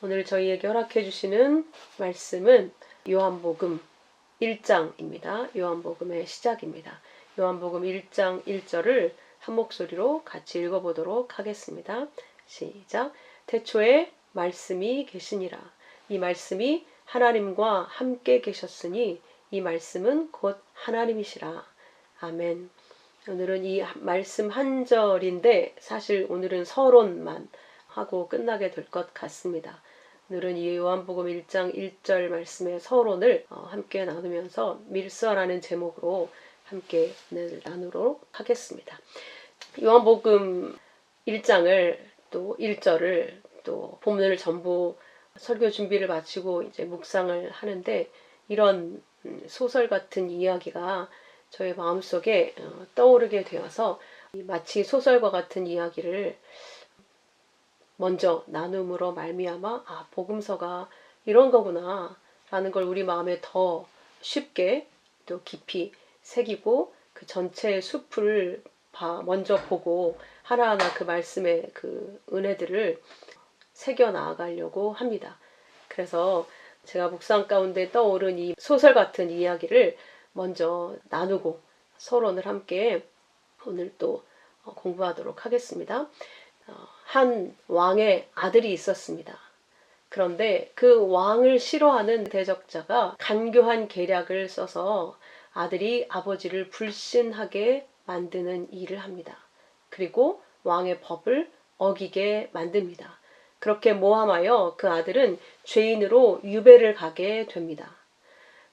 오늘 저희에게 허락해 주시는 말씀은 요한복음 1장입니다. 요한복음의 시작입니다. 요한복음 1장 1절을 한 목소리로 같이 읽어보도록 하겠습니다. 시작. 태초에 말씀이 계시니라. 이 말씀이 하나님과 함께 계셨으니 이 말씀은 곧 하나님이시라. 아멘. 오늘은 이 말씀 한 절인데 사실 오늘은 서론만 하고 끝나게 될 것 같습니다. 오늘은 이 요한복음 1장 1절 말씀의 서론을 함께 나누면서 밀서라는 제목으로 함께 나누도록 하겠습니다. 요한복음 1장을 또 1절을 또 본문을 전부 설교 준비를 마치고 이제 묵상을 하는데 이런 소설 같은 이야기가 저의 마음속에 떠오르게 되어서 마치 소설과 같은 이야기를 먼저 나눔으로 말미암아 복음서가 이런 거구나 라는 걸 우리 마음에 더 쉽게 또 깊이 새기고 그 전체의 숲을 먼저 보고 하나하나 그 말씀의 그 은혜들을 새겨 나아가려고 합니다. 그래서 제가 묵상 가운데 떠오른 이 소설 같은 이야기를 먼저 나누고 서론을 함께 오늘 또 공부하도록 하겠습니다. 한 왕의 아들이 있었습니다. 그런데 그 왕을 싫어하는 대적자가 간교한 계략을 써서 아들이 아버지를 불신하게 만드는 일을 합니다. 그리고 왕의 법을 어기게 만듭니다. 그렇게 모함하여 그 아들은 죄인으로 유배를 가게 됩니다.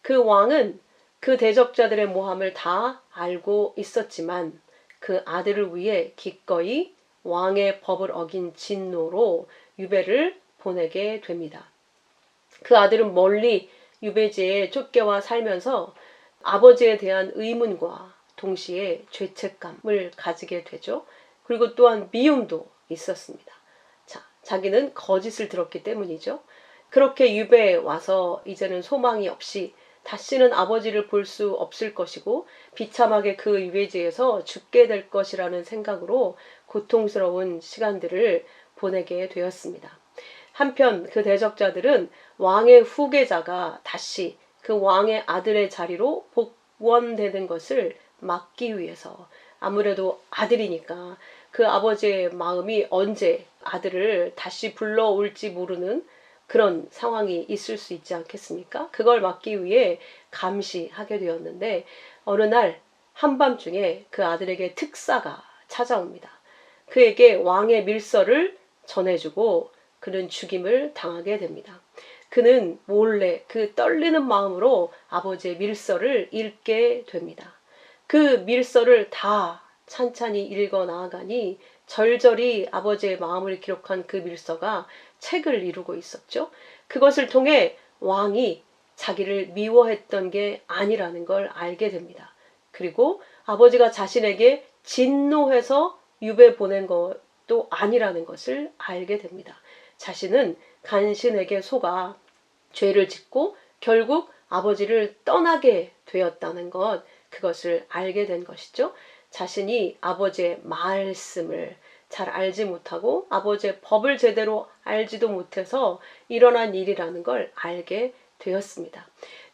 그 왕은 그 대적자들의 모함을 다 알고 있었지만 그 아들을 위해 기꺼이 왕의 법을 어긴 진노로 유배를 보내게 됩니다. 그 아들은 멀리 유배지에 쫓겨와 살면서 아버지에 대한 의문과 동시에 죄책감을 가지게 되죠. 그리고 또한 미움도 있었습니다. 자기는 거짓을 들었기 때문이죠. 그렇게 유배에 와서 이제는 소망이 없이 다시는 아버지를 볼 수 없을 것이고 비참하게 그 유배지에서 죽게 될 것이라는 생각으로 고통스러운 시간들을 보내게 되었습니다. 한편 그 대적자들은 왕의 후계자가 다시 그 왕의 아들의 자리로 복원되는 것을 막기 위해서 아무래도 아들이니까 그 아버지의 마음이 언제 아들을 다시 불러올지 모르는 그런 상황이 있을 수 있지 않겠습니까? 그걸 막기 위해 감시하게 되었는데 어느 날 한밤중에 그 아들에게 특사가 찾아옵니다. 그에게 왕의 밀서를 전해주고 그는 죽임을 당하게 됩니다. 그는 몰래 그 떨리는 마음으로 아버지의 밀서를 읽게 됩니다. 그 밀서를 다 찬찬히 읽어 나아가니 절절히 아버지의 마음을 기록한 그 밀서가 책을 이루고 있었죠. 그것을 통해 왕이 자기를 미워했던 게 아니라는 걸 알게 됩니다. 그리고 아버지가 자신에게 진노해서 유배 보낸 것도 아니라는 것을 알게 됩니다. 자신은 간신에게 속아 죄를 짓고 결국 아버지를 떠나게 되었다는 것, 그것을 알게 된 것이죠. 자신이 아버지의 말씀을 잘 알지 못하고 아버지의 법을 제대로 알지도 못해서 일어난 일이라는 걸 알게 되었습니다.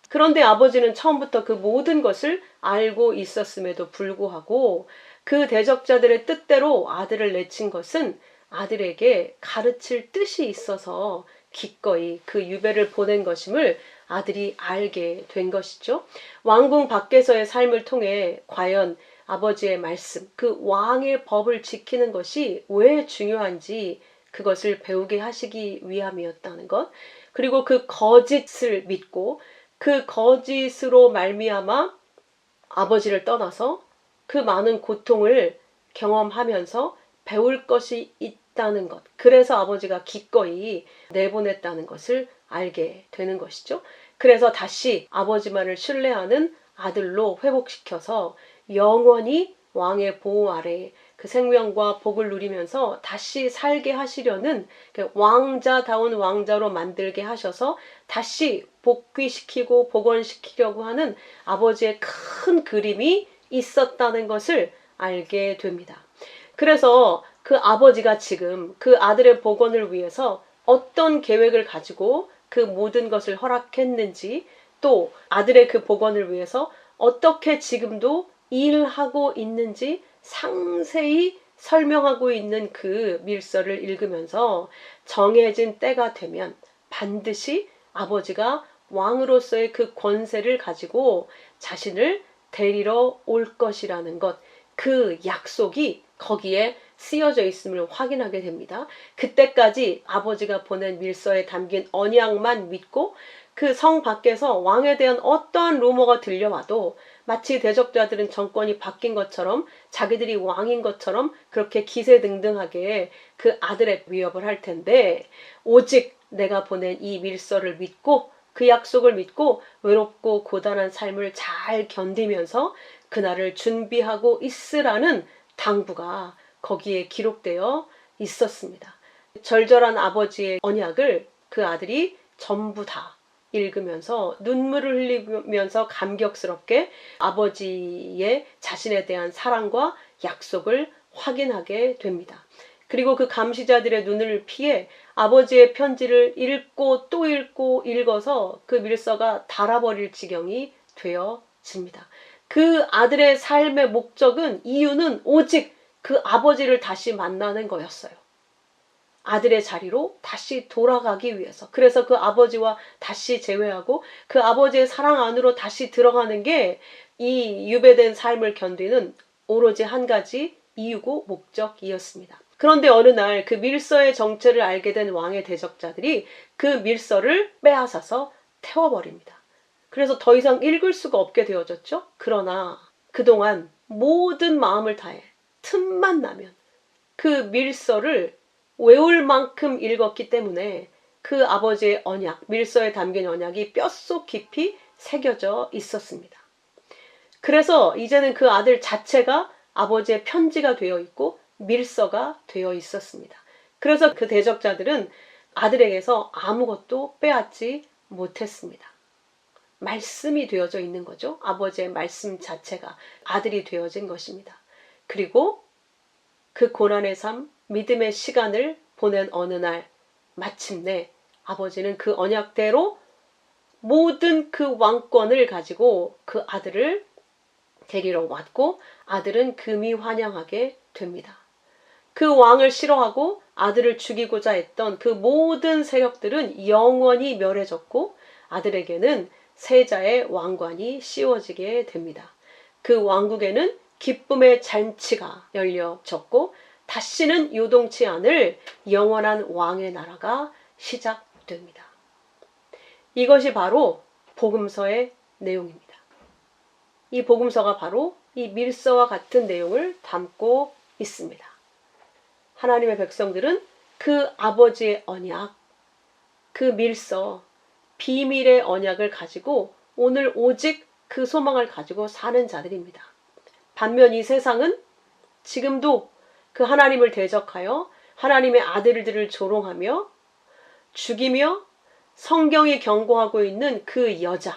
그런데 아버지는 처음부터 그 모든 것을 알고 있었음에도 불구하고 그 대적자들의 뜻대로 아들을 내친 것은 아들에게 가르칠 뜻이 있어서 기꺼이 그 유배를 보낸 것임을 아들이 알게 된 것이죠. 왕궁 밖에서의 삶을 통해 과연 아버지의 말씀, 그 왕의 법을 지키는 것이 왜 중요한지 그것을 배우게 하시기 위함이었다는 것, 그리고 그 거짓을 믿고 그 거짓으로 말미암아 아버지를 떠나서 그 많은 고통을 경험하면서 배울 것이 있다는 것, 그래서 아버지가 기꺼이 내보냈다는 것을 알게 되는 것이죠. 그래서 다시 아버지만을 신뢰하는 아들로 회복시켜서 영원히 왕의 보호 아래 그 생명과 복을 누리면서 다시 살게 하시려는 왕자다운 왕자로 만들게 하셔서 다시 복귀시키고 복원시키려고 하는 아버지의 큰 그림이 있었다는 것을 알게 됩니다. 그래서 그 아버지가 지금 그 아들의 복원을 위해서 어떤 계획을 가지고 그 모든 것을 허락했는지, 또 아들의 그 복원을 위해서 어떻게 지금도 일하고 있는지 상세히 설명하고 있는 그 밀서를 읽으면서 정해진 때가 되면 반드시 아버지가 왕으로서의 그 권세를 가지고 자신을 데리러 올 것이라는 것, 그 약속이 거기에 쓰여져 있음을 확인하게 됩니다. 그때까지 아버지가 보낸 밀서에 담긴 언약만 믿고 그 성 밖에서 왕에 대한 어떠한 루머가 들려와도 마치 대적자들은 정권이 바뀐 것처럼 자기들이 왕인 것처럼 그렇게 기세등등하게 그 아들의 위협을 할 텐데, 오직 내가 보낸 이 밀서를 믿고 그 약속을 믿고 외롭고 고단한 삶을 잘 견디면서 그날을 준비하고 있으라는 당부가 거기에 기록되어 있었습니다. 절절한 아버지의 언약을 그 아들이 전부 다 읽으면서 눈물을 흘리면서 감격스럽게 아버지의 자신에 대한 사랑과 약속을 확인하게 됩니다. 그리고 그 감시자들의 눈을 피해 아버지의 편지를 읽고 또 읽고 읽어서 그 밀서가 닳아버릴 지경이 되어집니다. 그 아들의 삶의 목적은, 이유는 오직 그 아버지를 다시 만나는 거였어요. 아들의 자리로 다시 돌아가기 위해서. 그래서 그 아버지와 다시 재회하고 그 아버지의 사랑 안으로 다시 들어가는 게 이 유배된 삶을 견디는 오로지 한 가지 이유고 목적이었습니다. 그런데 어느 날 그 밀서의 정체를 알게 된 왕의 대적자들이 그 밀서를 빼앗아서 태워버립니다. 그래서 더 이상 읽을 수가 없게 되어졌죠. 그러나 그동안 모든 마음을 다해 틈만 나면 그 밀서를 외울 만큼 읽었기 때문에 그 아버지의 언약, 밀서에 담긴 언약이 뼛속 깊이 새겨져 있었습니다. 그래서 이제는 그 아들 자체가 아버지의 편지가 되어 있고 밀서가 되어 있었습니다. 그래서 그 대적자들은 아들에게서 아무것도 빼앗지 못했습니다. 말씀이 되어져 있는 거죠. 아버지의 말씀 자체가 아들이 되어진 것입니다. 그리고 그 고난의 삶, 믿음의 시간을 보낸 어느 날 마침내 아버지는 그 언약대로 모든 그 왕권을 가지고 그 아들을 데리러 왔고, 아들은 금이 환영하게 됩니다. 그 왕을 싫어하고 아들을 죽이고자 했던 그 모든 세력들은 영원히 멸해졌고, 아들에게는 세자의 왕관이 씌워지게 됩니다. 그 왕국에는 기쁨의 잔치가 열려졌고 다시는 요동치 않을 영원한 왕의 나라가 시작됩니다. 이것이 바로 복음서의 내용입니다. 이 복음서가 바로 이 밀서와 같은 내용을 담고 있습니다. 하나님의 백성들은 그 아버지의 언약, 그 밀서, 비밀의 언약을 가지고 오늘 오직 그 소망을 가지고 사는 자들입니다. 반면 이 세상은 지금도 그 하나님을 대적하여 하나님의 아들들을 조롱하며 죽이며 성경이 경고하고 있는 그 여자,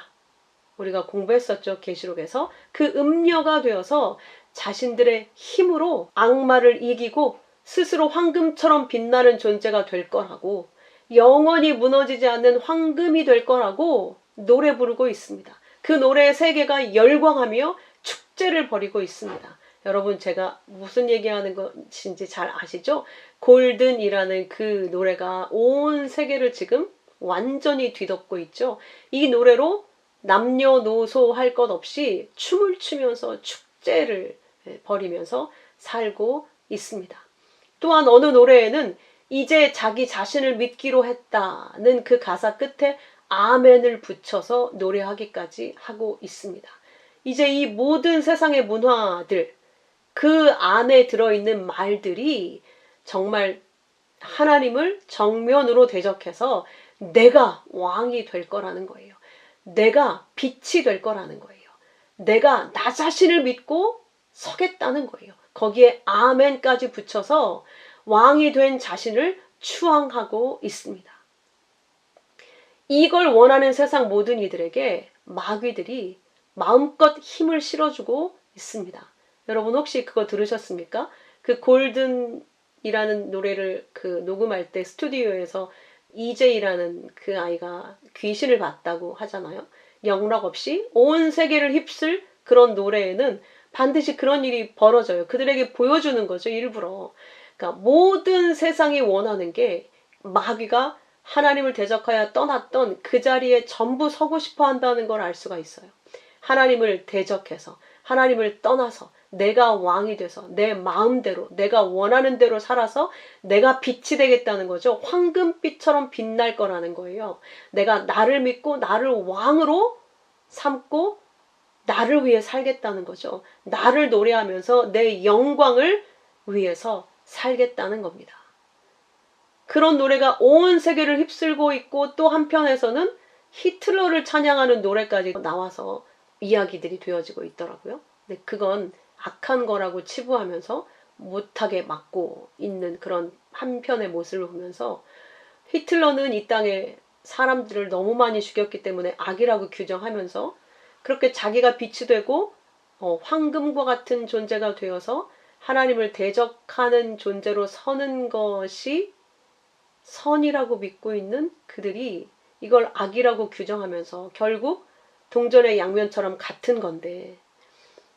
우리가 공부했었죠. 계시록에서. 그 음녀가 되어서 자신들의 힘으로 악마를 이기고 스스로 황금처럼 빛나는 존재가 될 거라고, 영원히 무너지지 않는 황금이 될 거라고 노래 부르고 있습니다. 그 노래의 세계가 열광하며 축제를 벌이고 있습니다. 여러분, 제가 무슨 얘기하는 것인지 잘 아시죠? 골든이라는 그 노래가 온 세계를 지금 완전히 뒤덮고 있죠. 이 노래로 남녀노소 할 것 없이 춤을 추면서 축제를 벌이면서 살고 있습니다. 또한 어느 노래에는 이제 자기 자신을 믿기로 했다는 그 가사 끝에 아멘을 붙여서 노래하기까지 하고 있습니다. 이제 이 모든 세상의 문화들, 그 안에 들어있는 말들이 정말 하나님을 정면으로 대적해서 내가 왕이 될 거라는 거예요. 내가 빛이 될 거라는 거예요. 내가 나 자신을 믿고 서겠다는 거예요. 거기에 아멘까지 붙여서 왕이 된 자신을 추앙하고 있습니다. 이걸 원하는 세상 모든 이들에게 마귀들이 마음껏 힘을 실어주고 있습니다. 여러분, 혹시 그거 들으셨습니까? 그 골든이라는 노래를 그 녹음할 때 스튜디오에서 이제이라는 그 아이가 귀신을 봤다고 하잖아요. 영락 없이 온 세계를 휩쓸 그런 노래에는 반드시 그런 일이 벌어져요. 그들에게 보여주는 거죠, 일부러. 그러니까 모든 세상이 원하는 게 마귀가 하나님을 대적하여 떠났던 그 자리에 전부 서고 싶어 한다는 걸 알 수가 있어요. 하나님을 대적해서, 하나님을 떠나서, 내가 왕이 돼서, 내 마음대로, 내가 원하는 대로 살아서 내가 빛이 되겠다는 거죠. 황금빛처럼 빛날 거라는 거예요. 내가 나를 믿고 나를 왕으로 삼고 나를 위해 살겠다는 거죠. 나를 노래하면서 내 영광을 위해서 살겠다는 겁니다. 그런 노래가 온 세계를 휩쓸고 있고 또 한편에서는 히틀러를 찬양하는 노래까지 나와서 이야기들이 되어지고 있더라고요. 근데 그건 악한 거라고 치부하면서 못하게 막고 있는 그런 한편의 모습을 보면서 히틀러는 이 땅에 사람들을 너무 많이 죽였기 때문에 악이라고 규정하면서 그렇게 자기가 빛이 되고 황금과 같은 존재가 되어서 하나님을 대적하는 존재로 서는 것이 선이라고 믿고 있는 그들이 이걸 악이라고 규정하면서 결국 동전의 양면처럼 같은 건데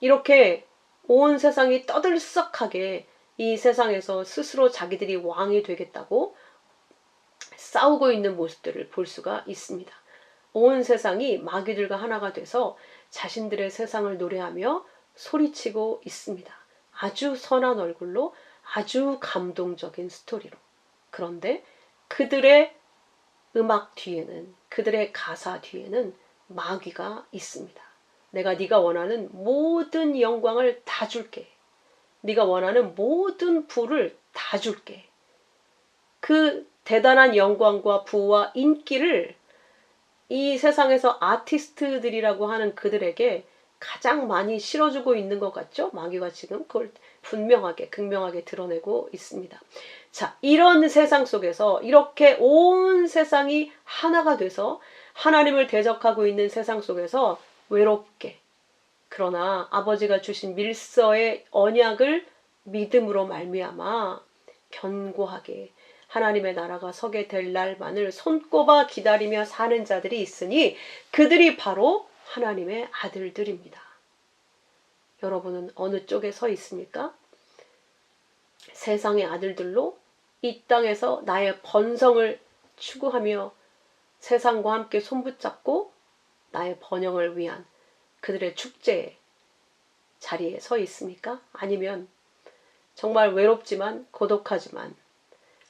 이렇게 온 세상이 떠들썩하게 이 세상에서 스스로 자기들이 왕이 되겠다고 싸우고 있는 모습들을 볼 수가 있습니다. 온 세상이 마귀들과 하나가 돼서 자신들의 세상을 노래하며 소리치고 있습니다. 아주 선한 얼굴로 아주 감동적인 스토리로. 그런데 그들의 음악 뒤에는, 그들의 가사 뒤에는 마귀가 있습니다. 내가 네가 원하는 모든 영광을 다 줄게. 네가 원하는 모든 부를 다 줄게. 그 대단한 영광과 부와 인기를 이 세상에서 아티스트들이라고 하는 그들에게 가장 많이 실어주고 있는 것 같죠? 마귀가 지금 그걸 분명하게, 극명하게 드러내고 있습니다. 자, 이런 세상 속에서 이렇게 온 세상이 하나가 돼서 하나님을 대적하고 있는 세상 속에서 외롭게, 그러나 아버지가 주신 밀서의 언약을 믿음으로 말미암아 견고하게 하나님의 나라가 서게 될 날만을 손꼽아 기다리며 사는 자들이 있으니 그들이 바로 하나님의 아들들입니다. 여러분은 어느 쪽에 서 있습니까? 세상의 아들들로 이 땅에서 나의 번성을 추구하며 세상과 함께 손붙잡고 나의 번영을 위한 그들의 축제의 자리에 서 있습니까? 아니면 정말 외롭지만 고독하지만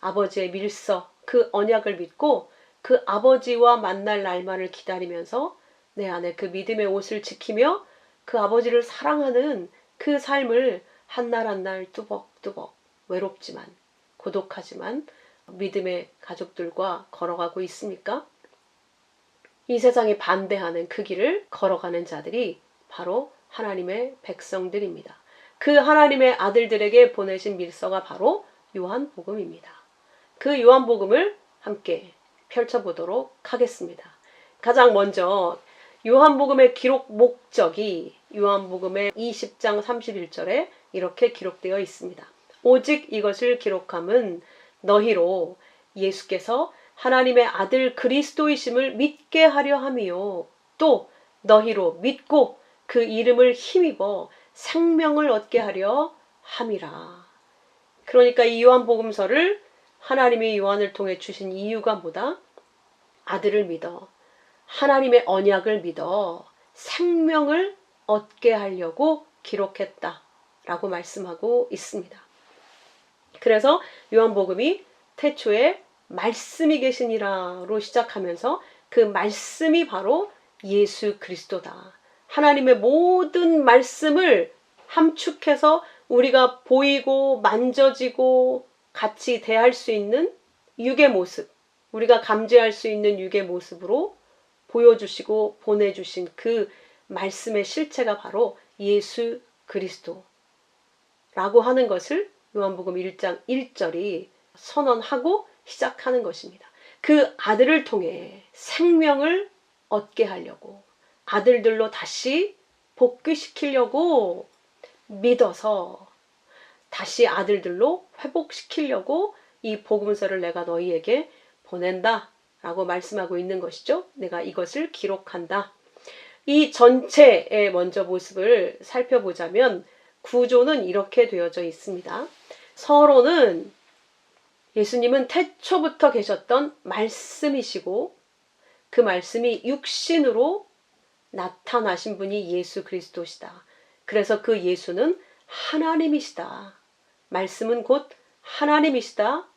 아버지의 밀서, 그 언약을 믿고 그 아버지와 만날 날만을 기다리면서 내 안에 그 믿음의 옷을 지키며 그 아버지를 사랑하는 그 삶을 한 날 한 날 뚜벅뚜벅 외롭지만 고독하지만 믿음의 가족들과 걸어가고 있습니까? 이 세상에 반대하는 그 길을 걸어가는 자들이 바로 하나님의 백성들입니다. 그 하나님의 아들들에게 보내신 밀서가 바로 요한복음입니다. 그 요한복음을 함께 펼쳐보도록 하겠습니다. 가장 먼저 요한복음의 기록 목적이 요한복음의 20장 31절에 이렇게 기록되어 있습니다. 오직 이것을 기록함은 너희로 예수께서 하나님의 아들 그리스도이심을 믿게 하려 함이요 또 너희로 믿고 그 이름을 힘입어 생명을 얻게 하려 함이라. 그러니까 이 요한복음서를 하나님이 요한을 통해 주신 이유가 뭐다? 아들을 믿어 하나님의 언약을 믿어 생명을 얻게 하려고 기록했다라고 말씀하고 있습니다. 그래서 요한복음이 태초에 말씀이 계시니라로 시작하면서 그 말씀이 바로 예수 그리스도다. 하나님의 모든 말씀을 함축해서 우리가 보이고 만져지고 같이 대할 수 있는 육의 모습, 우리가 감지할 수 있는 육의 모습으로 보여주시고 보내주신 그 말씀의 실체가 바로 예수 그리스도라고 하는 것을 요한복음 1장 1절이 선언하고 시작하는 것입니다. 그 아들을 통해 생명을 얻게 하려고 아들들로 다시 복귀시키려고 믿어서 다시 아들들로 회복시키려고 이 복음서를 내가 너희에게 보낸다 라고 말씀하고 있는 것이죠. 내가 이것을 기록한다. 이 전체의 먼저 모습을 살펴보자면 구조는 이렇게 되어져 있습니다. 서론은 예수님은 태초부터 계셨던 말씀이시고 그 말씀이 육신으로 나타나신 분이 예수 그리스도시다. 그래서 그 예수는 하나님이시다. 말씀은 곧 하나님이시다.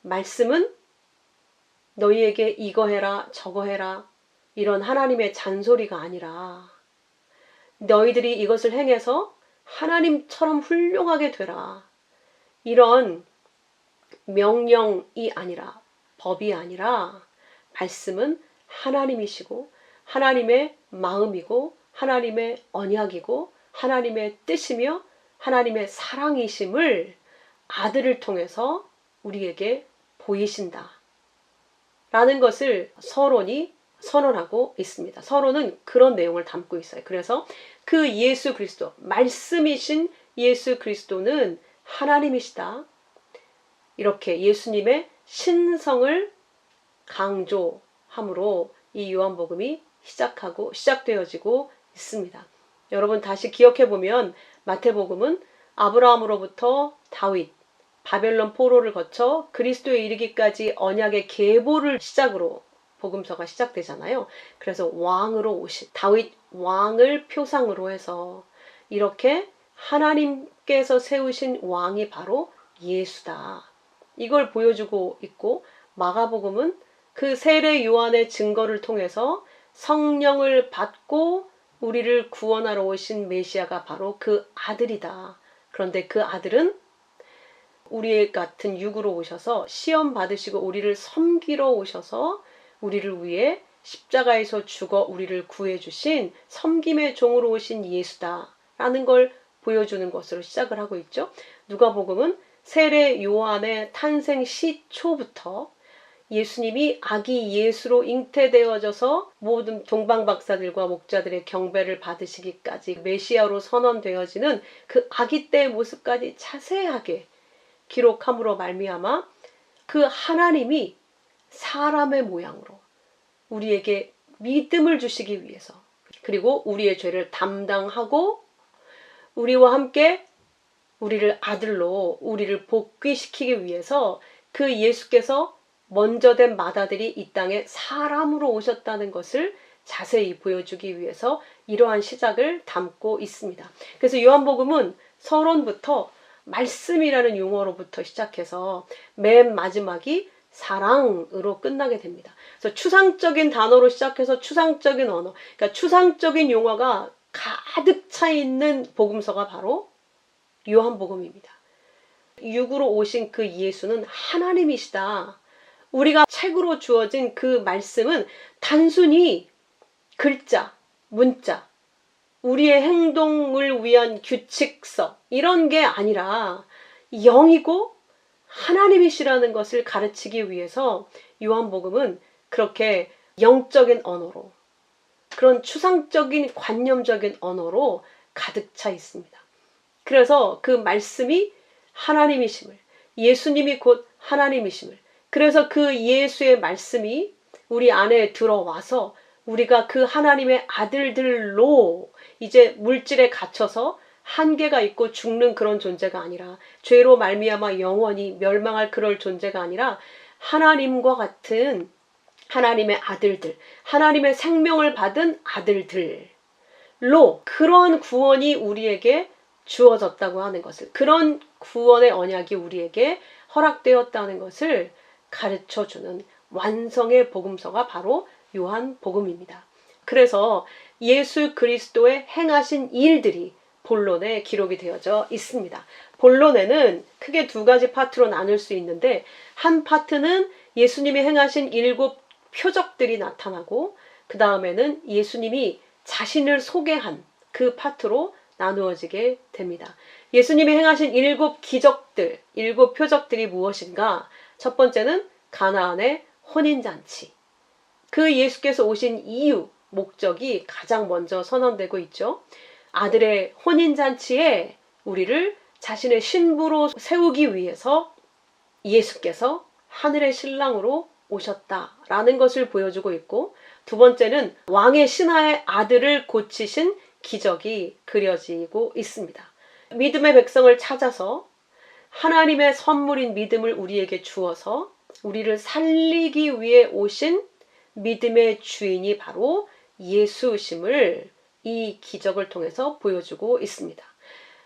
말씀은 너희에게 이거 해라 저거 해라 이런 하나님의 잔소리가 아니라 너희들이 이것을 행해서 하나님처럼 훌륭하게 되라. 이런 명령이 아니라 법이 아니라 말씀은 하나님이시고 하나님의 마음이고 하나님의 언약이고 하나님의 뜻이며 하나님의 사랑이심을 아들을 통해서 우리에게 보이신다. 라는 것을 서론이 선언하고 있습니다. 서론은 그런 내용을 담고 있어요. 그래서 그 예수 그리스도, 말씀이신 예수 그리스도는 하나님이시다. 이렇게 예수님의 신성을 강조함으로 이 요한복음이 시작되어지고 있습니다. 여러분 다시 기억해 보면 마태복음은 아브라함으로부터 다윗, 바벨론 포로를 거쳐 그리스도에 이르기까지 언약의 계보를 시작으로 복음서가 시작되잖아요. 그래서 왕으로 오신 다윗 왕을 표상으로 해서 이렇게 하나님께서 세우신 왕이 바로 예수다. 이걸 보여주고 있고 마가복음은 그 세례 요한의 증거를 통해서 성령을 받고 우리를 구원하러 오신 메시아가 바로 그 아들이다. 그런데 그 아들은 우리 같은 육으로 오셔서 시험 받으시고 우리를 섬기러 오셔서 우리를 위해 십자가에서 죽어 우리를 구해주신 섬김의 종으로 오신 예수다라는 걸 보여주는 것으로 시작을 하고 있죠. 누가복음은 세례 요한의 탄생 시초부터 예수님이 아기 예수로 잉태되어져서 모든 동방박사들과 목자들의 경배를 받으시기까지 메시아로 선언되어지는 그 아기 때의 모습까지 자세하게 기록함으로 말미암아 그 하나님이 사람의 모양으로 우리에게 믿음을 주시기 위해서 그리고 우리의 죄를 담당하고 우리와 함께 우리를 아들로 우리를 복귀시키기 위해서 그 예수께서 먼저 된 맏아들이 이 땅에 사람으로 오셨다는 것을 자세히 보여주기 위해서 이러한 시작을 담고 있습니다. 그래서 요한복음은 서론부터 말씀이라는 용어로부터 시작해서 맨 마지막이 사랑으로 끝나게 됩니다. 그래서 추상적인 단어로 시작해서 추상적인 언어, 그러니까 추상적인 용어가 가득 차 있는 복음서가 바로 요한복음입니다. 육으로 오신 그 예수는 하나님이시다. 우리가 책으로 주어진 그 말씀은 단순히 글자, 문자, 우리의 행동을 위한 규칙서 이런 게 아니라 영이고 하나님이시라는 것을 가르치기 위해서 요한복음은 그렇게 영적인 언어로 그런 추상적인 관념적인 언어로 가득 차 있습니다. 그래서 그 말씀이 하나님이심을 예수님이 곧 하나님이심을 그래서 그 예수의 말씀이 우리 안에 들어와서 우리가 그 하나님의 아들들로 이제 물질에 갇혀서 한계가 있고 죽는 그런 존재가 아니라 죄로 말미암아 영원히 멸망할 그럴 존재가 아니라 하나님과 같은 하나님의 아들들, 하나님의 생명을 받은 아들들로 그런 구원이 우리에게 주어졌다고 하는 것을 그런 구원의 언약이 우리에게 허락되었다는 것을 가르쳐주는 완성의 복음서가 바로 요한복음입니다. 그래서 예수 그리스도의 행하신 일들이 본론에 기록이 되어져 있습니다. 본론에는 크게 두 가지 파트로 나눌 수 있는데 한 파트는 예수님이 행하신 7 표적들이 나타나고 그 다음에는 예수님이 자신을 소개한 그 파트로 나누어지게 됩니다. 예수님이 행하신 7 기적들, 7 표적들이 무엇인가? 첫 번째는 가나안의 혼인잔치. 그 예수께서 오신 이유, 목적이 가장 먼저 선언되고 있죠. 아들의 혼인잔치에 우리를 자신의 신부로 세우기 위해서 예수께서 하늘의 신랑으로 오셨다라는 것을 보여주고 있고, 두 번째는 왕의 신하의 아들을 고치신 기적이 그려지고 있습니다. 믿음의 백성을 찾아서 하나님의 선물인 믿음을 우리에게 주어서 우리를 살리기 위해 오신 믿음의 주인이 바로 예수심을 이 기적을 통해서 보여주고 있습니다.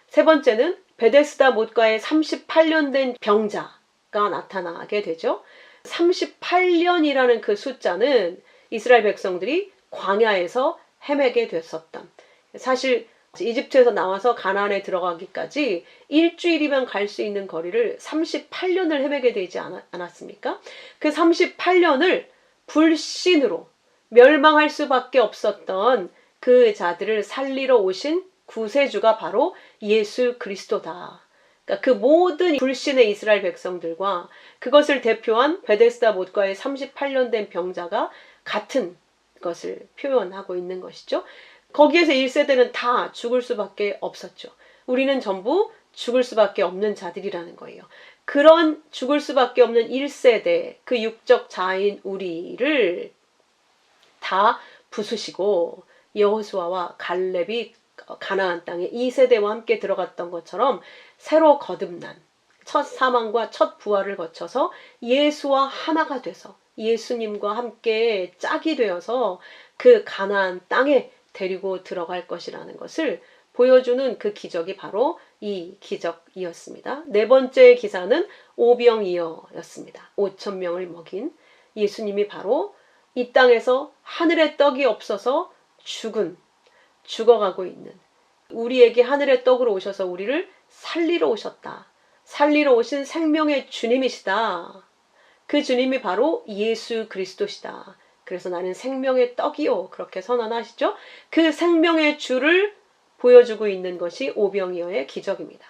세 번째는 베데스다 못가에 38년 된 병자가 나타나게 되죠. 38년이라는 그 숫자는 이스라엘 백성들이 광야에서 헤매게 됐었던, 사실 이집트에서 나와서 가나안에 들어가기까지 일주일이면 갈 수 있는 거리를 38년을 헤매게 되지 않았습니까? 그 38년을 불신으로 멸망할 수밖에 없었던 그 자들을 살리러 오신 구세주가 바로 예수 그리스도다. 그러니까 그 모든 불신의 이스라엘 백성들과 그것을 대표한 베데스다 못가의 38년 된 병자가 같은 것을 표현하고 있는 것이죠. 거기에서 1세대는 다 죽을 수밖에 없었죠. 우리는 전부 죽을 수밖에 없는 자들이라는 거예요. 그런 죽을 수밖에 없는 1세대, 그 육적 자인 우리를 다 부수시고 여호수아와 갈렙이 가나안 땅에 2세대와 함께 들어갔던 것처럼 새로 거듭난 첫 사망과 첫 부활을 거쳐서 예수와 하나가 돼서 예수님과 함께 짝이 되어서 그 가나안 땅에 데리고 들어갈 것이라는 것을 보여주는 그 기적이 바로 이 기적이었습니다. 네 번째 기사는 오병이어였습니다. 5천 명을 먹인 예수님이 바로 이 땅에서 하늘의 떡이 없어서 죽어가고 있는, 우리에게 하늘의 떡으로 오셔서 우리를 살리러 오셨다. 살리러 오신 생명의 주님이시다. 그 주님이 바로 예수 그리스도시다. 그래서 나는 생명의 떡이요, 그렇게 선언하시죠. 그 생명의 주를 보여주고 있는 것이 오병이어의 기적입니다.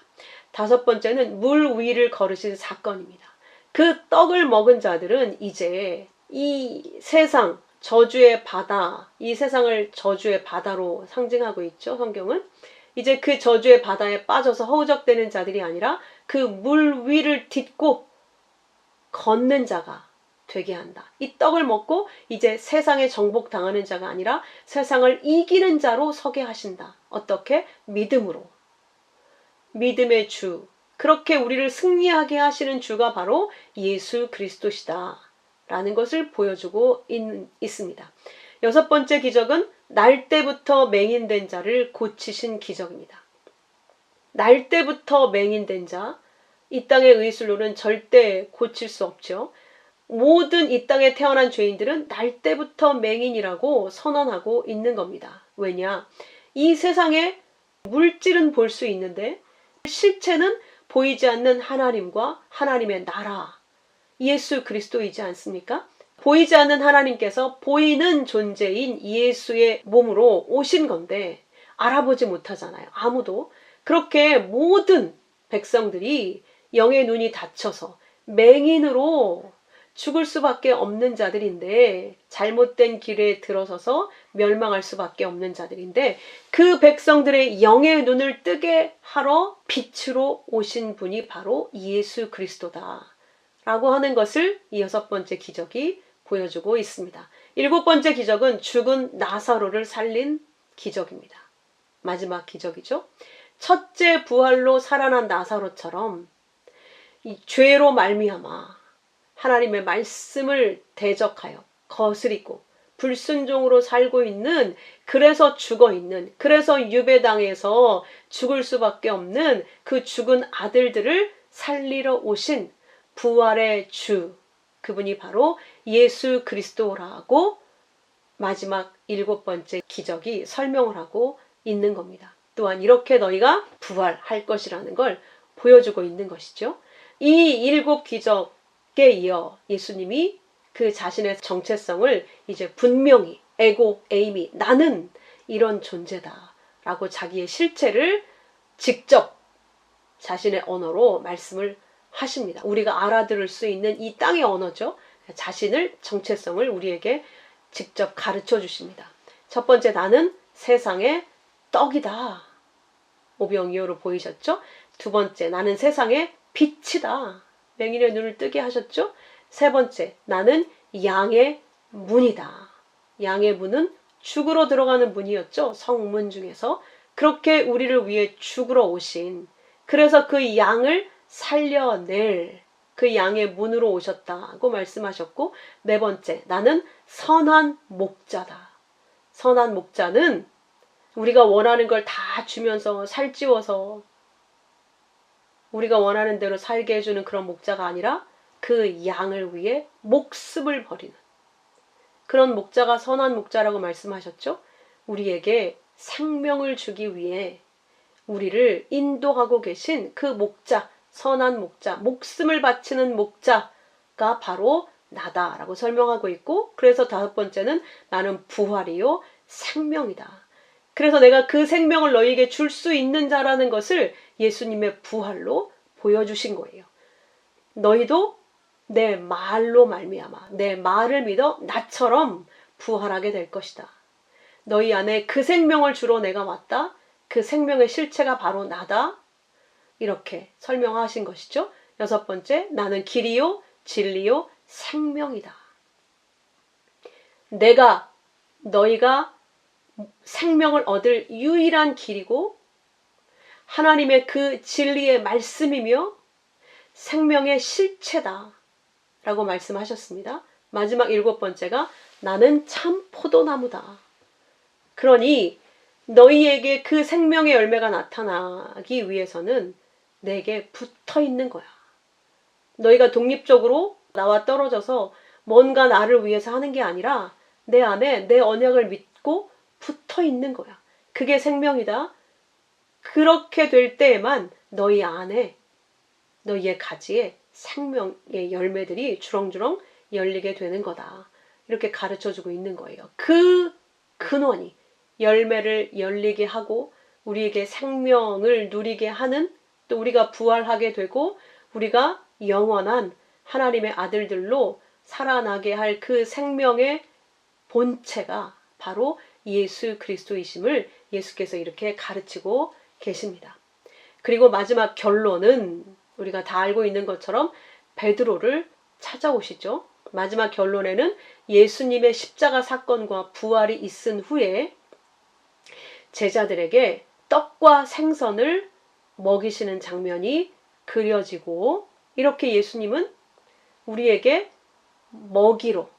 다섯 번째는 물 위를 걸으신 사건입니다. 그 떡을 먹은 자들은 이제 이 세상, 저주의 바다, 이 세상을 저주의 바다로 상징하고 있죠, 성경은. 이제 그 저주의 바다에 빠져서 허우적대는 자들이 아니라 그 물 위를 딛고 걷는 자가 되게 한다. 이 떡을 먹고 이제 세상에 정복당하는 자가 아니라 세상을 이기는 자로 서게 하신다. 어떻게? 믿음으로. 믿음의 주. 그렇게 우리를 승리하게 하시는 주가 바로 예수 그리스도시다. 라는 것을 보여주고 있습니다. 여섯 번째 기적은 날 때부터 맹인된 자를 고치신 기적입니다. 날 때부터 맹인된 자, 이 땅의 의술로는 절대 고칠 수 없죠. 모든 이 땅에 태어난 죄인들은 날 때부터 맹인이라고 선언하고 있는 겁니다. 왜냐? 이 세상에 물질은 볼 수 있는데 실체는 보이지 않는 하나님과 하나님의 나라, 예수 그리스도이지 않습니까? 보이지 않는 하나님께서 보이는 존재인 예수의 몸으로 오신 건데 알아보지 못하잖아요. 아무도. 그렇게 모든 백성들이 영의 눈이 닫혀서 맹인으로 죽을 수밖에 없는 자들인데, 잘못된 길에 들어서서 멸망할 수밖에 없는 자들인데, 그 백성들의 영의 눈을 뜨게 하러 빛으로 오신 분이 바로 예수 그리스도다 라고 하는 것을 이 여섯 번째 기적이 보여주고 있습니다. 일곱 번째 기적은 죽은 나사로를 살린 기적입니다. 마지막 기적이죠. 첫째 부활로 살아난 나사로처럼 이 죄로 말미암아 하나님의 말씀을 대적하여 거스리고 불순종으로 살고 있는, 그래서 죽어있는, 그래서 유배당해서 죽을 수밖에 없는 그 죽은 아들들을 살리러 오신 부활의 주, 그분이 바로 예수 그리스도라고 마지막 일곱 번째 기적이 설명을 하고 있는 겁니다. 또한 이렇게 너희가 부활할 것이라는 걸 보여주고 있는 것이죠. 이 일곱 기적에 이어 예수님이 그 자신의 정체성을 이제 분명히 에고 에이미, 나는 이런 존재다 라고 자기의 실체를 직접 자신의 언어로 말씀을 하십니다. 우리가 알아들을 수 있는 이 땅의 언어죠. 자신을, 정체성을 우리에게 직접 가르쳐 주십니다. 첫 번째, 나는 세상의 떡이다. 오병이어로 보이셨죠? 두 번째, 나는 세상의 빛이다. 맹인의 눈을 뜨게 하셨죠? 세 번째, 나는 양의 문이다. 양의 문은 죽으러 들어가는 문이었죠. 성문 중에서. 그렇게 우리를 위해 죽으러 오신, 그래서 그 양을 살려낼 그 양의 문으로 오셨다고 말씀하셨고, 네 번째, 나는 선한 목자다. 선한 목자는 우리가 원하는 걸 다 주면서 살찌워서 우리가 원하는 대로 살게 해주는 그런 목자가 아니라 그 양을 위해 목숨을 버리는 그런 목자가 선한 목자라고 말씀하셨죠. 우리에게 생명을 주기 위해 우리를 인도하고 계신 그 목자, 선한 목자, 목숨을 바치는 목자가 바로 나다라고 설명하고 있고, 그래서 다섯 번째는 나는 부활이요 생명이다. 그래서 내가 그 생명을 너희에게 줄 수 있는 자라는 것을 예수님의 부활로 보여주신 거예요. 너희도 내 말로 말미암아 내 말을 믿어 나처럼 부활하게 될 것이다. 너희 안에 그 생명을 주러 내가 왔다. 그 생명의 실체가 바로 나다. 이렇게 설명하신 것이죠. 여섯 번째, 나는 길이요 진리요 생명이다. 내가 너희가 생명을 얻을 유일한 길이고 하나님의 그 진리의 말씀이며 생명의 실체다 라고 말씀하셨습니다. 마지막 일곱 번째가 나는 참 포도나무다. 그러니 너희에게 그 생명의 열매가 나타나기 위해서는 내게 붙어 있는 거야. 너희가 독립적으로 나와 떨어져서 뭔가 나를 위해서 하는 게 아니라 내 안에 내 언약을 믿고 붙어 있는 거야. 그게 생명이다. 그렇게 될 때에만 너희 안에 너희의 가지에 생명의 열매들이 주렁주렁 열리게 되는 거다. 이렇게 가르쳐주고 있는 거예요. 그 근원이 열매를 열리게 하고 우리에게 생명을 누리게 하는, 또 우리가 부활하게 되고 우리가 영원한 하나님의 아들들로 살아나게 할 그 생명의 본체가 바로 예수 그리스도이심을 예수께서 이렇게 가르치고 계십니다. 그리고 마지막 결론은 우리가 다 알고 있는 것처럼 베드로를 찾아오시죠. 마지막 결론에는 예수님의 십자가 사건과 부활이 있은 후에 제자들에게 떡과 생선을 먹이시는 장면이 그려지고, 이렇게 예수님은 우리에게 먹이로,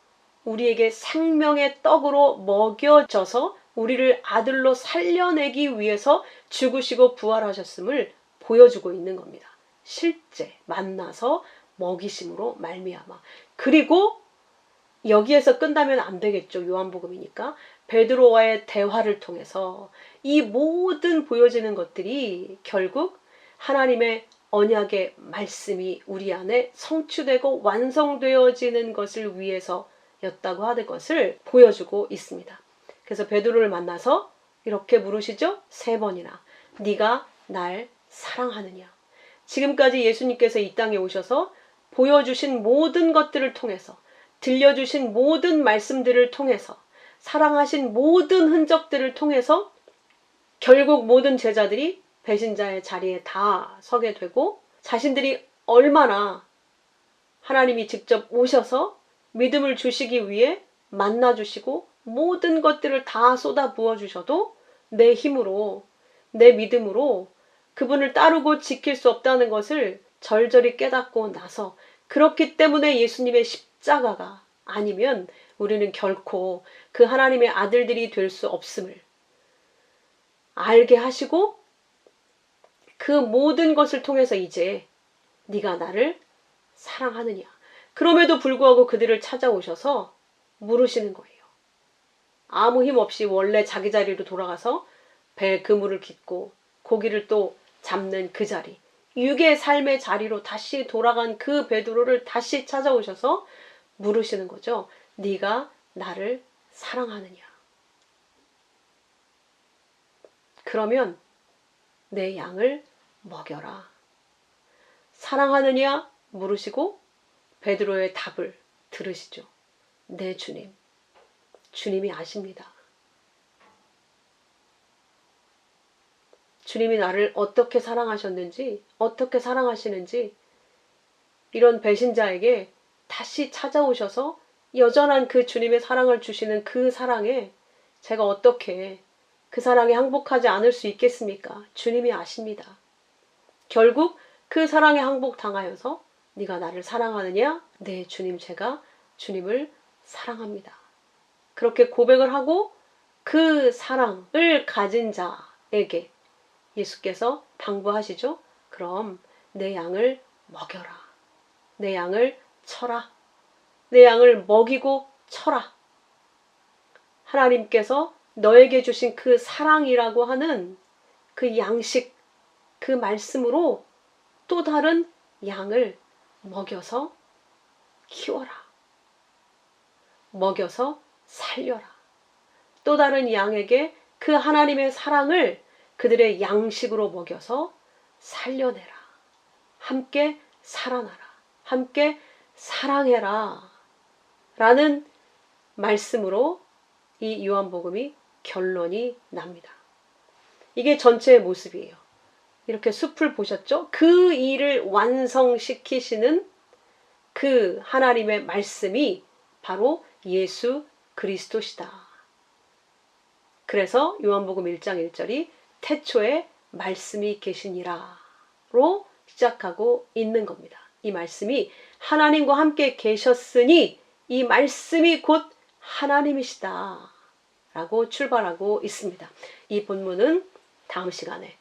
우리에게 생명의 떡으로 먹여져서 우리를 아들로 살려내기 위해서 죽으시고 부활하셨음을 보여주고 있는 겁니다. 실제 만나서 먹이심으로 말미암아. 그리고 여기에서 끝나면 안 되겠죠. 요한복음이니까. 베드로와의 대화를 통해서 이 모든 보여지는 것들이 결국 하나님의 언약의 말씀이 우리 안에 성취되고 완성되어지는 것을 위해서였다고 하는 것을 보여주고 있습니다. 그래서 베드로를 만나서 이렇게 물으시죠. 3번이나 네가 날 사랑하느냐. 지금까지 예수님께서 이 땅에 오셔서 보여주신 모든 것들을 통해서, 들려주신 모든 말씀들을 통해서, 사랑하신 모든 흔적들을 통해서 결국 모든 제자들이 배신자의 자리에 다 서게 되고, 자신들이 얼마나 하나님이 직접 오셔서 믿음을 주시기 위해 만나주시고 모든 것들을 다 쏟아 부어주셔도 내 힘으로, 내 믿음으로 그분을 따르고 지킬 수 없다는 것을 절절히 깨닫고 나서, 그렇기 때문에 예수님의 십자가가 아니면 우리는 결코 그 하나님의 아들들이 될 수 없음을 알게 하시고, 그 모든 것을 통해서 이제 네가 나를 사랑하느냐. 그럼에도 불구하고 그들을 찾아오셔서 물으시는 거예요. 아무 힘 없이 원래 자기 자리로 돌아가서 배 그물을 깃고 고기를 또 잡는 그 자리, 육의 삶의 자리로 다시 돌아간 그 베드로를 다시 찾아오셔서 물으시는 거죠. 네가 나를 사랑하느냐. 그러면 내 양을 먹여라. 사랑하느냐 물으시고 베드로의 답을 들으시죠. 네 주님. 주님이 아십니다. 주님이 나를 어떻게 사랑하셨는지, 어떻게 사랑하시는지 이런 배신자에게 다시 찾아오셔서 여전한 그 주님의 사랑을 주시는 그 사랑에 제가 어떻게 그 사랑에 항복하지 않을 수 있겠습니까? 주님이 아십니다. 결국 그 사랑에 항복당하여서 네가 나를 사랑하느냐? 네, 주님, 제가 주님을 사랑합니다. 그렇게 고백을 하고 그 사랑을 가진 자에게 예수께서 당부하시죠. 그럼 내 양을 먹여라. 내 양을 쳐라. 내 양을 먹이고 쳐라. 하나님께서 너에게 주신 그 사랑이라고 하는 그 양식, 그 말씀으로 또 다른 양을 먹여서 키워라. 먹여서 살려라. 또 다른 양에게 그 하나님의 사랑을 그들의 양식으로 먹여서 살려내라. 함께 살아나라. 함께 사랑해라. 라는 말씀으로 이 요한복음이 결론이 납니다. 이게 전체의 모습이에요. 이렇게 숲을 보셨죠? 그 일을 완성시키시는 그 하나님의 말씀이 바로 예수 그리스도시다. 그래서 요한복음 1장 1절이 태초에 말씀이 계시니라로 시작하고 있는 겁니다. 이 말씀이 하나님과 함께 계셨으니 이 말씀이 곧 하나님이시다 라고 출발하고 있습니다. 이 본문은 다음 시간에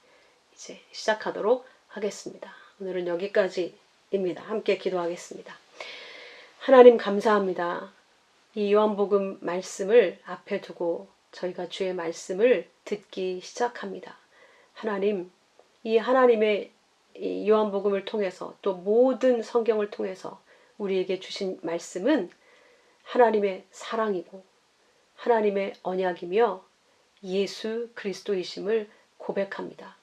이제 시작하도록 하겠습니다. 오늘은 여기까지입니다. 함께 기도하겠습니다. 하나님 감사합니다. 이 요한복음 말씀을 앞에 두고 저희가 주의 말씀을 듣기 시작합니다. 하나님, 이 하나님의 이 요한복음을 통해서 또 모든 성경을 통해서 우리에게 주신 말씀은 하나님의 사랑이고 하나님의 언약이며 예수 그리스도이심을 고백합니다.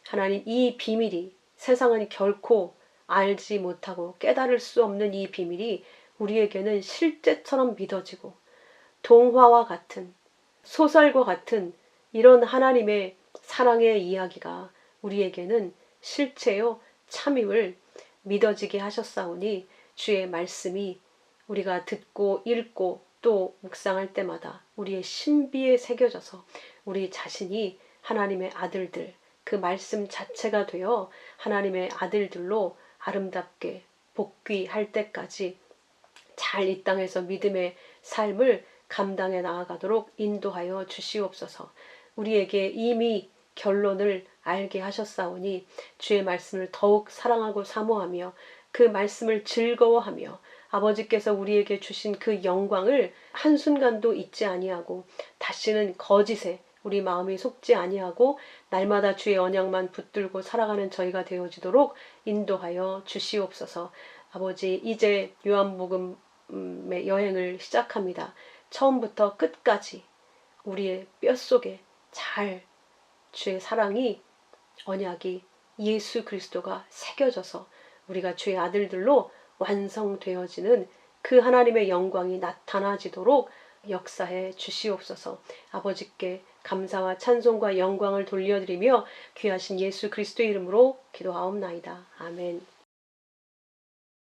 하나님, 이 비밀이 세상은 결코 알지 못하고 깨달을 수 없는 이 비밀이 우리에게는 실제처럼 믿어지고 동화와 같은 소설과 같은 이런 하나님의 사랑의 이야기가 우리에게는 실체요 참임을 믿어지게 하셨사오니 주의 말씀이 우리가 듣고 읽고 또 묵상할 때마다 우리의 신비에 새겨져서 우리 자신이 하나님의 아들들, 그 말씀 자체가 되어 하나님의 아들들로 아름답게 복귀할 때까지 잘 이 땅에서 믿음의 삶을 감당해 나아가도록 인도하여 주시옵소서. 우리에게 이미 결론을 알게 하셨사오니 주의 말씀을 더욱 사랑하고 사모하며 그 말씀을 즐거워하며 아버지께서 우리에게 주신 그 영광을 한순간도 잊지 아니하고 다시는 거짓에 우리 마음이 속지 아니하고 날마다 주의 언약만 붙들고 살아가는 저희가 되어지도록 인도하여 주시옵소서. 아버지, 이제 요한복음의 여행을 시작합니다. 처음부터 끝까지 우리의 뼛속에 잘 주의 사랑이, 언약이, 예수 그리스도가 새겨져서 우리가 주의 아들들로 완성되어지는 그 하나님의 영광이 나타나지도록 역사해 주시옵소서. 아버지께 감사와 찬송과 영광을 돌려드리며 귀하신 예수 그리스도의 이름으로 기도하옵나이다. 아멘.